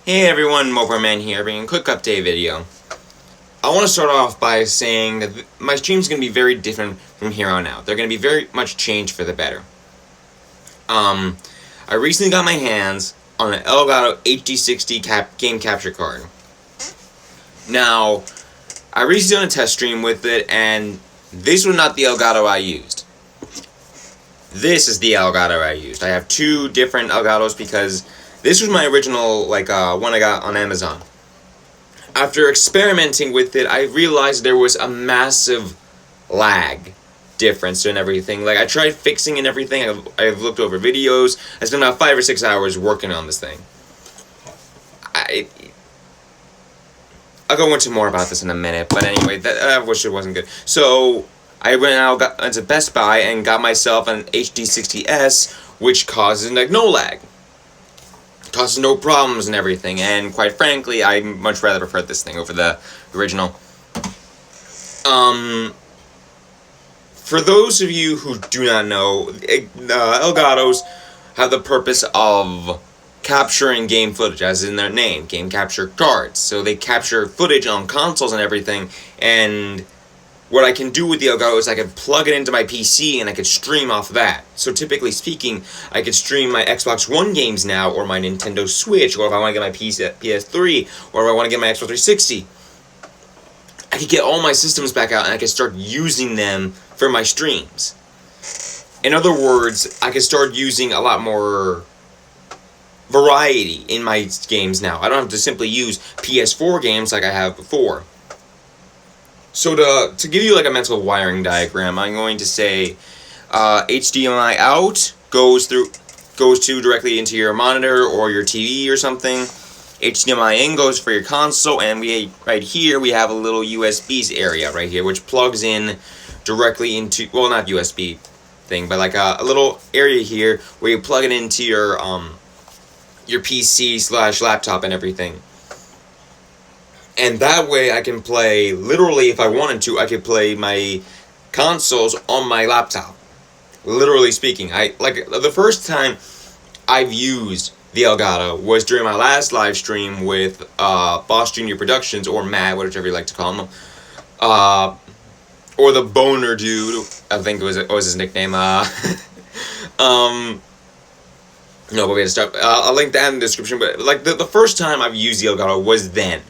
Hey everyone, Moperman here, bringing a quick update video. I want to start off by saying that my stream's going to be very different from here on out. They're going to be very much changed for the better. I recently got my hands on an Elgato HD60 game capture card. Now, I recently done a test stream with it, and this was not the Elgato I used. This is the Elgato I used. I have two different Elgatos because this was my original, one I got on Amazon. After experimenting with it, I realized there was a massive lag difference in everything. Like, I tried fixing and everything. I've looked over videos. I spent about 5 or 6 hours working on this thing. I'll go into more about this in a minute, but anyway, I wish it wasn't good. So, I went out into Best Buy and got myself an HD60S, which causes no lag. Causes no problems and everything, and quite frankly, I much rather prefer this thing over the original. For those of you who do not know, Elgatos have the purpose of capturing game footage, as in their name, game capture cards. So they capture footage on consoles and everything, and what I can do with the Elgato is I can plug it into my PC and I can stream off that. So typically speaking, I could stream my Xbox One games now, or my Nintendo Switch, or if I want to get my PS3, or if I want to get my Xbox 360. I could get all my systems back out and I could start using them for my streams. In other words, I could start using a lot more variety in my games now. I don't have to simply use PS4 games like I have before. So to give you like a mental wiring diagram, I'm going to say HDMI out goes to directly into your monitor or your TV or something. HDMI in goes for your console, and right here we have a little USB's area right here, which plugs in directly into, well, not USB thing, but like a little area here where you plug it into your PC / laptop and everything. And that way I can play, literally if I wanted to, I could play my consoles on my laptop. Literally speaking. The first time I've used the Elgato was during my last live stream with Boss Junior Productions, or Matt, whatever you like to call him. Or the Boner Dude, I think was his nickname. No, but we had to start. I'll link that in the description, but like the first time I've used the Elgato was then.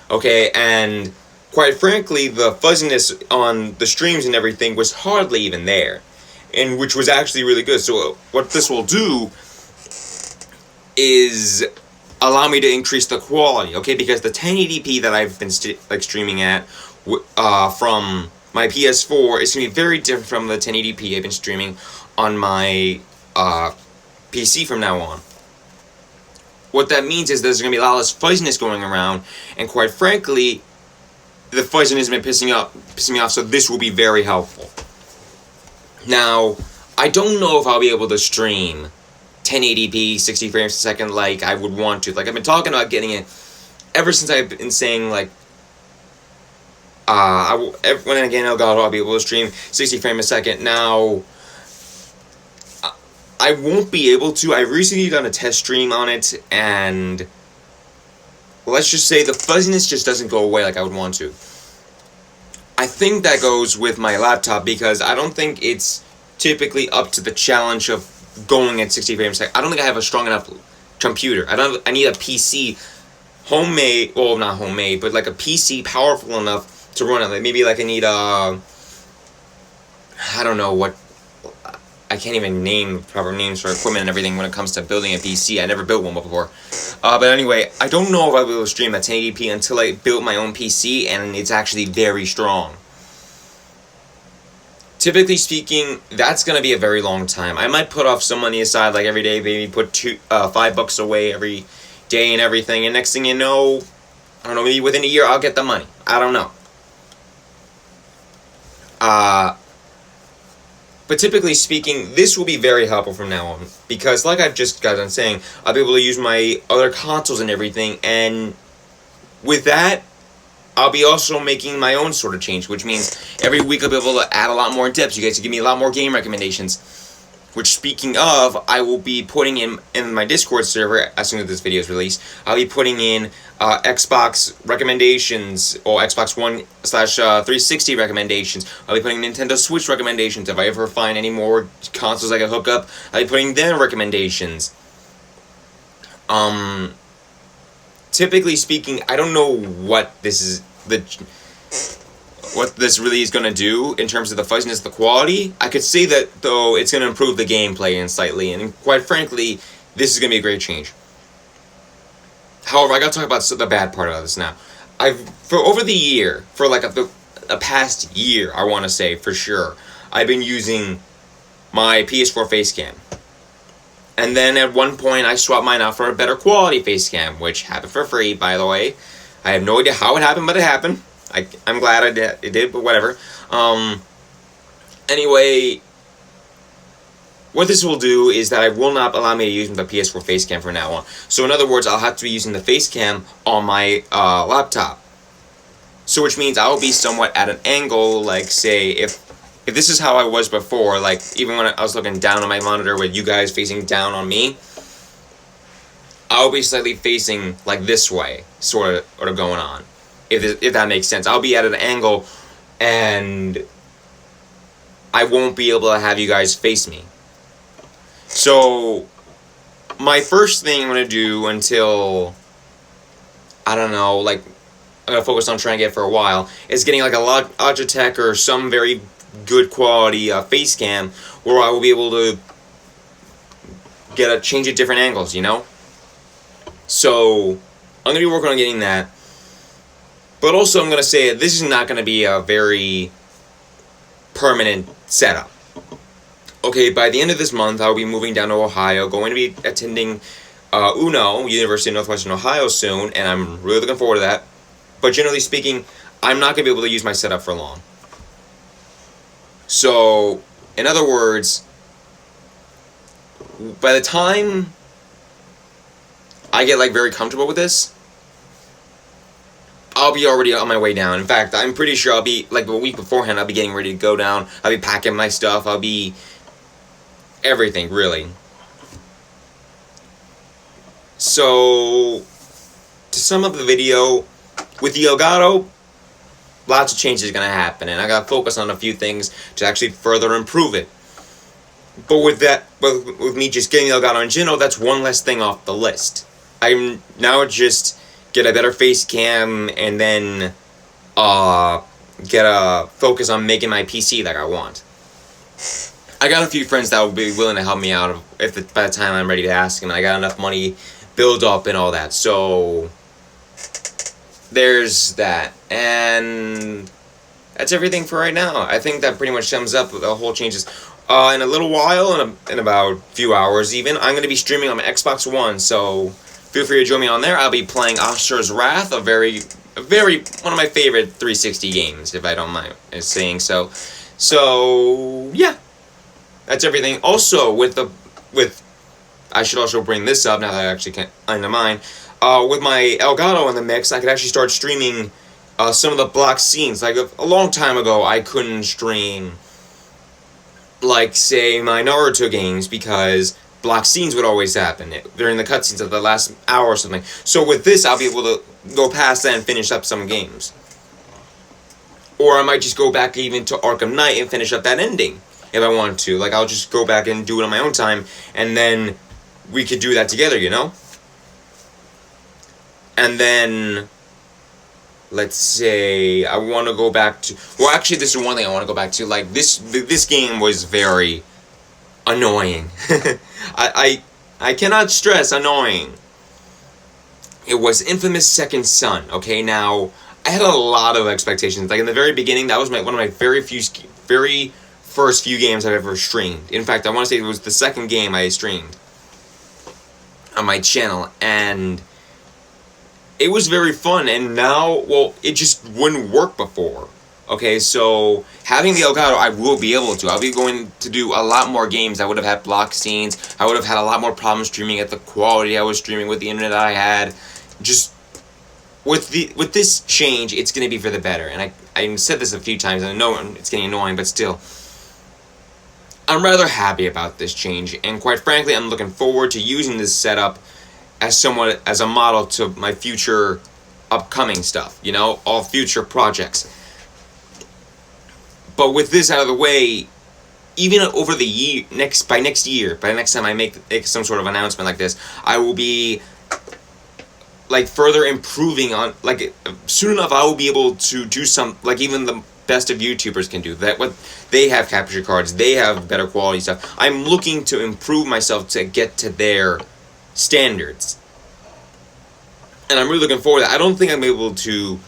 Okay, and quite frankly, the fuzziness on the streams and everything was hardly even there, and which was actually really good. So what this will do is allow me to increase the quality, okay? Because the 1080p that I've been streaming at from my PS4 is going to be very different from the 1080p I've been streaming on my PC from now on. What that means is there's going to be a lot less fuzziness going around, and quite frankly, the fuzziness has been pissing me off, so this will be very helpful. Now, I don't know if I'll be able to stream 1080p, 60 frames a second like I would want to. Like, I've been talking about getting it ever since I've been saying, like, when I get an Elgato, I'll be able to stream 60 frames a second. Now, I won't be able to. I recently done a test stream on it, and let's just say the fuzziness just doesn't go away like I would want to. I think that goes with my laptop because I don't think it's typically up to the challenge of going at 60 frames a second. I don't think I have a strong enough computer. I need a PC homemade, well, not homemade, but like a PC powerful enough to run it. Like maybe like I need I don't know what. I can't even name proper names for equipment and everything when it comes to building a PC. I never built one before. But anyway, I don't know if I'll be able to stream at 1080p until I build my own PC, and it's actually very strong. Typically speaking, that's going to be a very long time. I might put off some money aside, like every day, maybe put $5 away every day and everything, and next thing you know, I don't know, maybe within a year I'll get the money. I don't know. But typically speaking, this will be very helpful from now on, because like I've just got done saying, I'll be able to use my other consoles and everything, and with that, I'll be also making my own sort of change, which means every week I'll be able to add a lot more depth. You guys can give me a lot more game recommendations. Which, speaking of, I will be putting in my Discord server as soon as this video is released. I'll be putting in Xbox recommendations, or Xbox One / 360 recommendations. I'll be putting Nintendo Switch recommendations. If I ever find any more consoles I can hook up, I'll be putting their recommendations. Typically speaking, I don't know what this really is going to do in terms of the fuzziness, the quality. I could say that, though, it's going to improve the gameplay and slightly, and quite frankly, this is going to be a great change. However, I got to talk about the bad part of this now. For over the year, for like the past year, I want to say for sure, I've been using my PS4 face cam. And then at one point, I swapped mine out for a better quality face cam, which happened for free, by the way. I have no idea how it happened, but it happened. I'm glad it did, but whatever. Anyway, what this will do is that it will not allow me to use the PS4 face cam from now on. So in other words, I'll have to be using the face cam on my laptop. So which means I'll be somewhat at an angle, like say if this is how I was before, like even when I was looking down on my monitor with you guys facing down on me, I'll be slightly facing like this way, sort of going on. If that makes sense. I'll be at an angle, and I won't be able to have you guys face me. So, my first thing I'm going to do until, I don't know, like, I'm going to focus on trying to get for a while, is getting like a Logitech or some very good quality face cam, where I will be able to change at different angles, you know? So, I'm going to be working on getting that. But also, I'm going to say that this is not going to be a very permanent setup. Okay, by the end of this month, I'll be moving down to Ohio, going to be attending UNO, University of Northwestern Ohio, soon, and I'm really looking forward to that. But generally speaking, I'm not going to be able to use my setup for long. So, in other words, by the time I get like very comfortable with this, I'll be already on my way down. In fact, I'm pretty sure I'll be, like a week beforehand, I'll be getting ready to go down. I'll be packing my stuff. I'll be everything, really. So, to sum up the video, with the Elgato, lots of changes are going to happen, and I got to focus on a few things to actually further improve it. But with me just getting the Elgato in general, that's one less thing off the list. I'm now just get a better face cam, and then get a focus on making my PC like I want. I got a few friends that will be willing to help me out by the time I'm ready to ask them. I got enough money build up and all that. So there's that. And that's everything for right now. I think that pretty much sums up the whole changes. In a little while, in about a few hours even, I'm going to be streaming on my Xbox One, so feel free to join me on there. I'll be playing Asura's Wrath, one of my favorite 360 games, if I don't mind saying so. So, yeah. That's everything. Also, I should also bring this up now that I actually can't under mine. With my Elgato in the mix, I could actually start streaming some of the block scenes. Like a long time ago, I couldn't stream, like, say, my Naruto games because block scenes would always happen during the cutscenes of the last hour or something. So with this, I'll be able to go past that and finish up some games. Or I might just go back even to Arkham Knight and finish up that ending if I want to. Like, I'll just go back and do it on my own time, and then we could do that together, you know? And then, let's say, I want to go back to... Well, actually, this is one thing I want to go back to. Like, this game was very annoying. I cannot stress annoying. It was Infamous Second Son, okay? Now, I had a lot of expectations. Like, in the very beginning, that was one of my very first few games I've ever streamed. In fact, I want to say it was the second game I streamed on my channel, and it was very fun, and now, well, it just wouldn't work before. Okay, so having the Elgato, I will be able to. I'll be going to do a lot more games. I would have had block scenes. I would have had a lot more problems streaming at the quality I was streaming with the internet I had. Just with this change, it's going to be for the better. And I said this a few times, and I know it's getting annoying, but still. I'm rather happy about this change, and quite frankly, I'm looking forward to using this setup as somewhat as a model to my future upcoming stuff, you know, all future projects. But with this out of the way, even over the year, by next year, by the next time I make some sort of announcement like this, I will be like further improving on, like, soon enough I will be able to do some, like, even the best of YouTubers can do that. What they have capture cards, they have better quality stuff. I'm looking to improve myself to get to their standards, and I'm really looking forward to that. I don't think I'm able to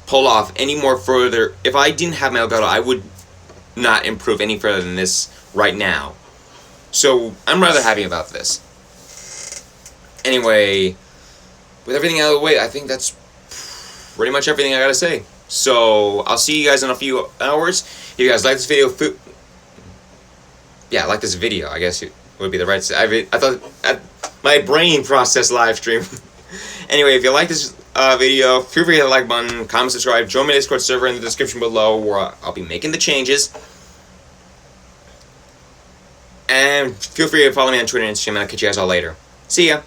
pull off any more further. If I didn't have my Elgato, I would not improve any further than this right now. So I'm rather happy about this. Anyway, with everything out of the way, I think that's pretty much everything I gotta say. So I'll see you guys in a few hours. If you guys like this video, yeah, like this video, I guess it would be the right. I thought my brain processed live stream. Anyway, if you like this video, feel free to hit the like button, comment, subscribe, join my Discord server in the description below, where I'll be making the changes. And feel free to follow me on Twitter and Instagram, and I'll catch you guys all later. See ya!